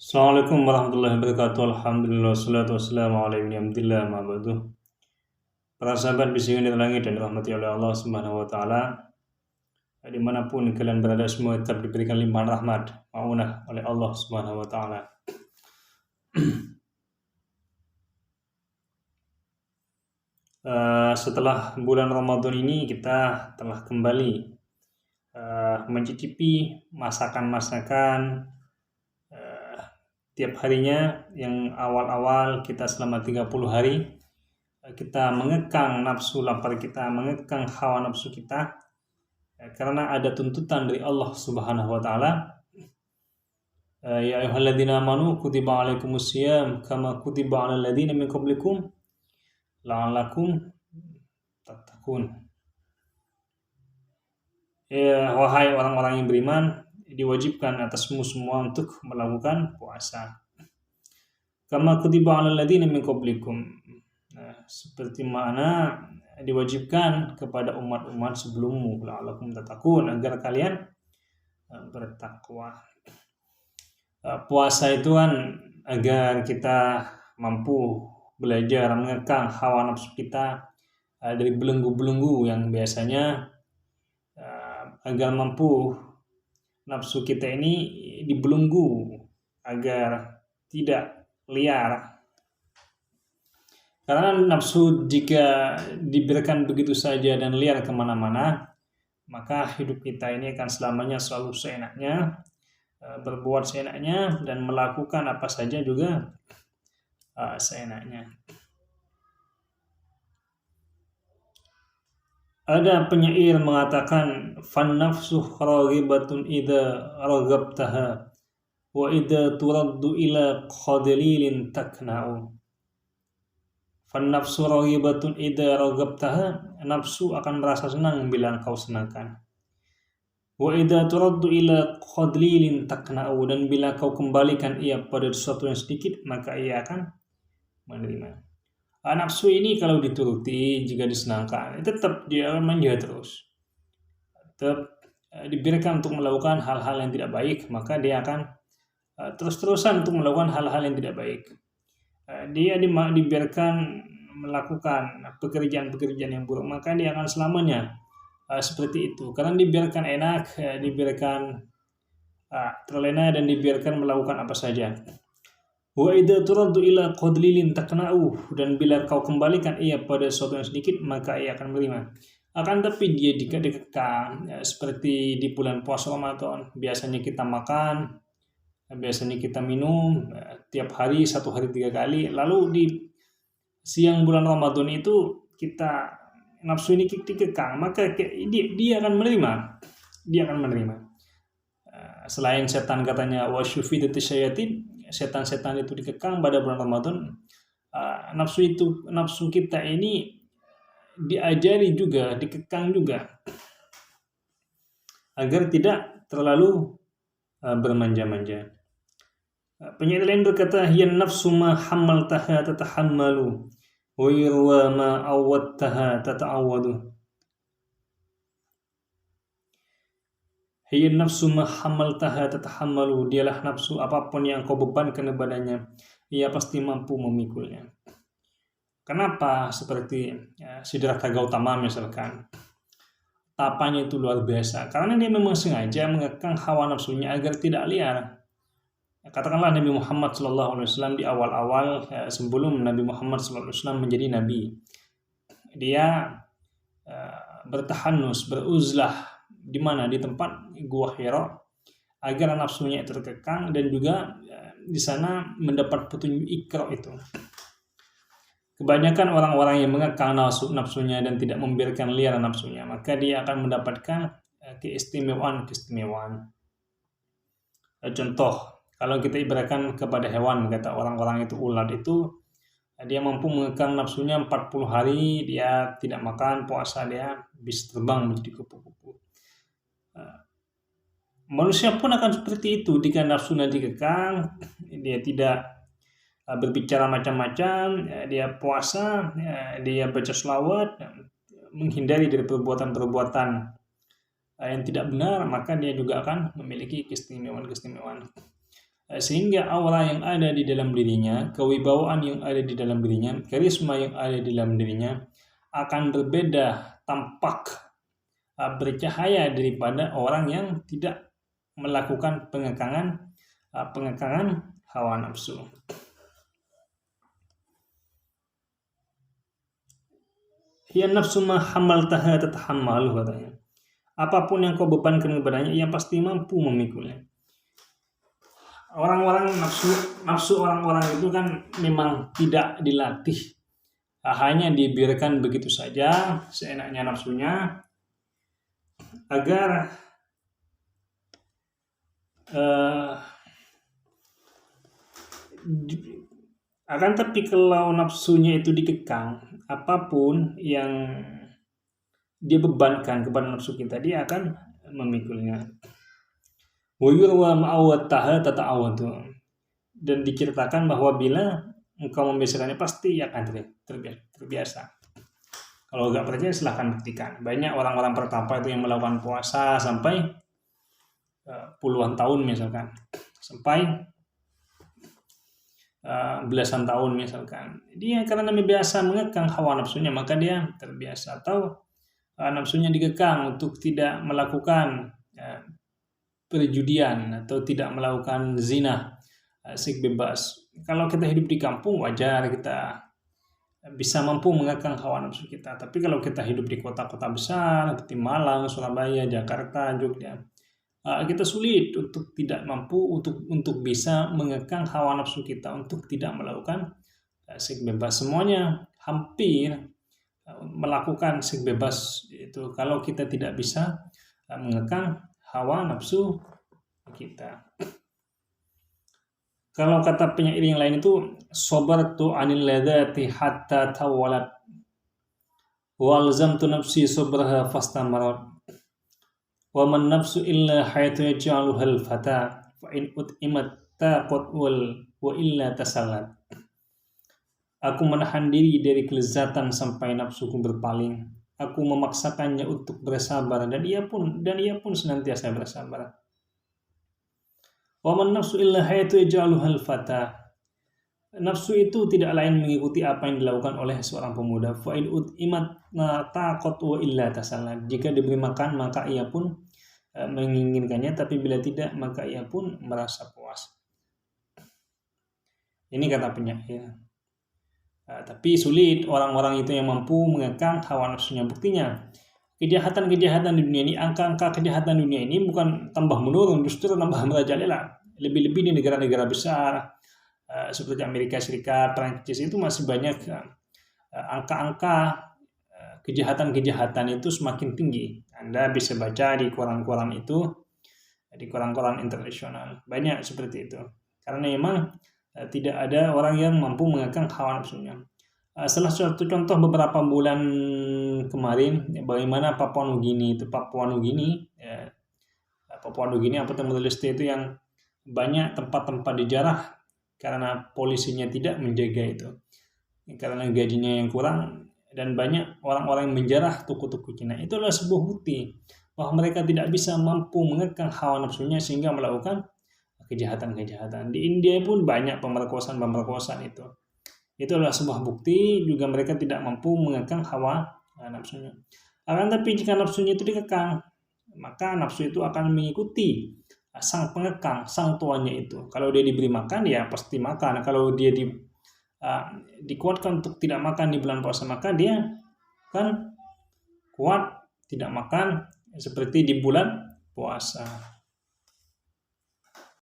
Assalamualaikum warahmatullahi wabarakatuh. Alhamdulillah wassalatu wassalamu ala ibni Abdillah ma ba'du. Para sahabat bisikkan di langit dan dirahmati oleh Allah Subhanahu wa taala, dimanapun kalian berada semua tetap diberikan limpahan rahmat, maunah oleh Allah Subhanahu wa taala. Setelah bulan Ramadan ini kita telah kembali mencicipi masakan-masakan tiap harinya. Yang awal-awal kita selama 30 hari kita mengekang nafsu lapar kita, mengekang hawa nafsu kita, karena ada tuntutan dari Allah Subhanahu wa taala. Ya ayyuhalladzina amanu kutiba alaikumusiyam kama kutiba alal ladzina min qablikum la'allakum tattaqun. Ya, wahai orang-orang yang beriman, diwajibkan atasmu semua untuk melakukan puasa. Kama kutiba alal ladzina min qablikum. Seperti mana diwajibkan kepada umat-umat sebelummu, la'allakum tattaqun, agar kalian bertakwa. Puasa itu kan agar kita mampu belajar mengekang hawa nafsu kita dari belenggu-belenggu yang biasanya, agar mampu nafsu kita ini dibelenggu agar tidak liar. Karena nafsu jika dibiarkan begitu saja dan liar kemana-mana, maka hidup kita ini akan selamanya selalu seenaknya, berbuat seenaknya, dan melakukan apa saja juga seenaknya. Ada penyair mengatakan, fan nafsu raghibatun idza raghabtaha wa idza turaddu ila khadlilin takna'u. Fan nafsu raghibatun idza raghabtaha, nafsu akan merasa senang bila engkau senangkan. Wa idza turaddu ila khadlilin takna'u, dan bila kau kembalikan ia pada sesuatu yang sedikit, maka ia akan menerima. Nafsu ini kalau dituruti, jika disenangkan, tetap dia akan manja terus. Tetap dibiarkan untuk melakukan hal-hal yang tidak baik, maka dia akan terus-terusan untuk melakukan hal-hal yang tidak baik. Dia dibiarkan melakukan pekerjaan-pekerjaan yang buruk, maka dia akan selamanya seperti itu. Karena dibiarkan enak, dibiarkan terlena, dan dibiarkan melakukan apa saja. Wa idza turaddu ila qadlilin takna'u, dan bila kau kembalikan ia pada sesuatu yang sedikit, maka ia akan menerima. Akan tapi dia jika dikekang, seperti di bulan puasa Ramadan, biasanya kita makan, biasanya kita minum tiap hari, 1 hari 3 kali, lalu di siang bulan Ramadan itu kita nafsu ini dikekang, maka dia akan menerima. Dia akan menerima. Selain setan katanya wasyufidati syayatin, setan-setan itu dikekang pada bulan Ramadan, nafsu kita ini diajari juga, dikekang juga, agar tidak terlalu bermanja-manja. Penyair lain berkata, hiya nafsu ma hammaltaha tatahammalu wa irwa ma awwadtaha tata'awwadu. Hiya nafsu ma hammaltaha tatahammalu, dialah nafsu, apapun yang kau bebankan kepadanya, ia pasti mampu memikulnya. Kenapa? Seperti Siddhartha Gautama misalkan, tapanya itu luar biasa, karena dia memang sengaja mengekang hawa nafsunya agar tidak liar. Katakanlah Nabi Muhammad SAW di awal-awal, sebelum Nabi Muhammad SAW menjadi Nabi, dia bertahanus, beruzlah di mana? Di tempat Gua Hira, agar nafsunya itu terkekang, dan juga di sana mendapat petunjuk Iqra itu. Kebanyakan orang-orang yang mengekang nafsunya dan tidak membiarkan liar nafsunya, maka dia akan mendapatkan keistimewaan. Contoh, kalau kita ibaratkan kepada hewan, kata orang-orang itu ulat itu, dia mampu mengekang nafsunya 40 hari, dia tidak makan, puasa, dia bisa terbang menjadi kupu-kupu. Manusia pun akan seperti itu. Jika nafsunya dikekang, dia tidak berbicara macam-macam, dia puasa, dia baca selawat, menghindari dari perbuatan-perbuatan yang tidak benar, maka dia juga akan memiliki keistimewaan. sehingga aura yang ada di dalam dirinya, kewibawaan yang ada di dalam dirinya, karisma yang ada di dalam dirinya akan berbeda tampak bercahaya daripada orang yang tidak melakukan pengekangan hawa nafsu. Hiya nafsu ma hamaltaha tatahammalu, katanya. Apapun yang kau bebankan kepadanya, ia pasti mampu memikulnya. Orang-orang nafsu orang-orang itu kan memang tidak dilatih, hanya dibiarkan begitu saja seenaknya nafsunya agar akan tapi kalau nafsunya itu dikekang, apapun yang dia bebankan kepada nafsu kita, dia akan memikulnya. Wayurwa ma'awataha tata'awatu, dan diceritakan bahwa bila engkau membiasakannya pasti akan terbiasa. Kalau nggak percaya silahkan buktikan. Banyak orang-orang pertapa itu yang melakukan puasa sampai puluhan tahun misalkan, sampai belasan tahun misalkan. Dia karena biasa mengekang hawa nafsunya, maka dia terbiasa. Atau nafsunya dikekang untuk tidak melakukan perjudian atau tidak melakukan zina, seks bebas. Kalau kita hidup di kampung, wajar kita bisa mampu mengekang hawa nafsu kita. Tapi kalau kita hidup di kota-kota besar seperti Malang, Surabaya, Jakarta, Jogja, kita sulit untuk tidak mampu untuk bisa mengekang hawa nafsu kita untuk tidak melakukan seks bebas. Semuanya hampir melakukan seks bebas itu kalau kita tidak bisa mengekang hawa nafsu kita. Kalau kata penyair yang lain itu, sabartu anil ladati hatta tawalat walzamtu nafsi sabraha fastamarat wa man nafsu illa hayatu yaj'aluha al-fata fa in ut'imat taqat wa illa tasallat. Aku menahan diri dari kelezatan sampai nafsuku berpaling. Aku memaksakannya untuk bersabar, dan ia pun senantiasa bersabar. Wa man nafsu illa hayatu yaj'aluha al-fata. Nafsu itu tidak lain mengikuti apa yang dilakukan oleh seorang pemuda. Fa in ut'imat taqat wa illa tasallat. Jika diberi makan maka ia pun menginginkannya, tapi bila tidak maka ia pun merasa puas. Ini kata penyair. Tapi sulit orang-orang itu yang mampu mengekang hawa nafsunya. Buktinya, kejahatan-kejahatan di dunia ini, angka-angka kejahatan dunia ini bukan tambah menurun, justru tambah merajalela. Lebih-lebih di negara-negara besar seperti Amerika Serikat, Prancis, itu masih banyak angka-angka kejahatan-kejahatan itu semakin tinggi. Anda bisa baca di koran-koran itu, di koran-koran internasional, banyak seperti itu. Karena memang tidak ada orang yang mampu mengekang hawa nafsunya. Salah satu contoh beberapa bulan kemarin, bagaimana Papua Nugini atau Timor Leste itu yang banyak tempat-tempat dijarah karena polisinya tidak menjaga itu, karena gajinya yang kurang, dan banyak orang-orang yang menjarah tuku-tuku Cina. Itu adalah sebuah bukti bahwa mereka tidak bisa mampu mengekang hawa nafsunya sehingga melakukan kejahatan-kejahatan. Di India pun banyak pemerkosaan itu. Itu adalah sebuah bukti juga mereka tidak mampu mengekang hawa nafsunya. Akan tapi jika nafsunya itu dikekang, maka nafsu itu akan mengikuti sang pengekang, sang tuannya itu. Kalau dia diberi makan, ya pasti makan. Kalau dia dikuatkan untuk tidak makan di bulan puasa, maka dia kan kuat tidak makan seperti di bulan puasa.